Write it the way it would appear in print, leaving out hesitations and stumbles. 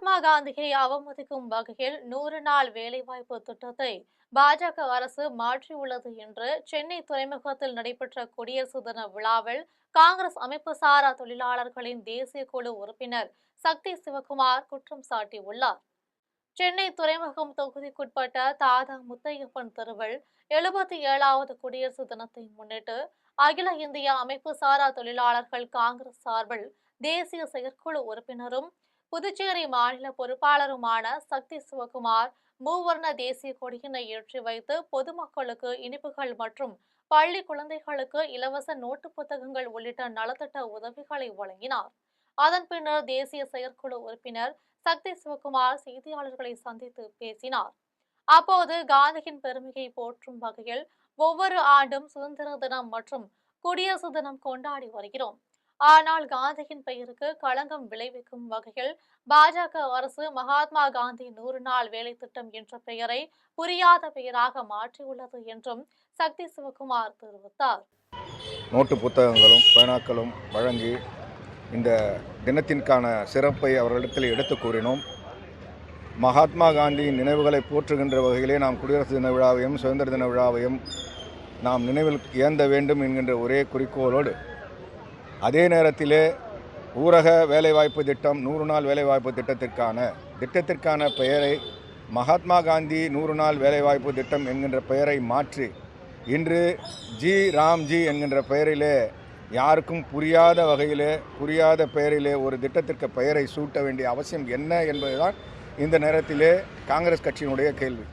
மகாத்மா காந்தியை அவமதிக்கும் வகையில் 100 நாள் வேலைவாய்ப்பு திட்டத்தை பாஜக அரசு மாற்றியுள்ளது என்று சென்னை துறைமுகத்தில் நடைபெற்ற குடியரசு தின விழாவில் காங்கிரஸ் அமைப்பு சாரா தொழிலாளர்களின் தேசிய குழு உறுப்பினர் சக்தி சிவகுமார் குற்றம் சாட்டியுள்ளார். சென்னை துறைமுகம் தொகுதிக்குட்பட்ட தாதா முத்தையப்பன் தெருவில் 77வது குடியரசு தினத்தை முன்னிட்டு அகில இந்திய அமைப்பு சாரா தொழிலாளர்கள் காங்கிரஸ் சார்பில் தேசிய செயற்குழு உறுப்பினரும் புதுச்சேரி மாநில பொறுப்பாளருமான சக்தி சிவகுமார் மூவர்ண தேசிய கொடியினை ஏற்றி வைத்து பொதுமக்களுக்கு இனிப்புகள் மற்றும் பள்ளி குழந்தைகளுக்கு இலவச நோட்டு புத்தகங்கள் உள்ளிட்ட நலத்திட்ட உதவிகளை வழங்கினார். அதன் பின்னர் தேசிய செயற்குழு உறுப்பினர் சக்தி சிவகுமார் செய்தியாளர்களை சந்தித்து பேசினார். அப்போது காந்தியின் பெருமையை போற்றும் வகையில் ஒவ்வொரு ஆண்டும் சுதந்திர தினம் மற்றும் குடியரசு தினம் கொண்டாடி வருகிறோம். ஆனால் காந்தியின் பெயருக்கு களங்கம் விளைவிக்கும் வகையில் பாஜக அரசு மகாத்மா காந்தி 100 நாள் வேலை திட்டம் என்ற பெயரை புரியாத பெயராக மாற்றியுள்ளது என்றும் சக்தி சிவகுமார் தெரிவித்தார். நோட்டு புத்தகங்களும் பேனாக்களும் வழங்கி இந்த தினத்திற்கான சிறப்பை அவர்களிடத்தில் எடுத்து கூறினோம். மகாத்மா காந்தியின் நினைவுகளை போற்றுகின்ற வகையிலே நாம் குடியரசு தின விழாவையும் சுதந்திர தின விழாவையும் நாம் நினைவில் ஏந்த வேண்டும் என்கின்ற ஒரே குறிக்கோளோடு அதே நேரத்திலே ஊரக வேலைவாய்ப்பு திட்டம் 100 நாள் வேலைவாய்ப்பு திட்டத்திற்கான பெயரை மகாத்மா காந்தி 100 நாள் வேலைவாய்ப்பு திட்டம் என்கின்ற பெயரை மாற்றி இன்று ராம்ஜி என்கின்ற பெயரிலே யாருக்கும் புரியாத வகையிலே புரியாத பெயரிலே ஒரு திட்டத்திற்கு பெயரை சூட்ட வேண்டிய அவசியம் என்ன என்பதுதான் இந்த நேரத்திலே காங்கிரஸ் கட்சியினுடைய கேள்வி.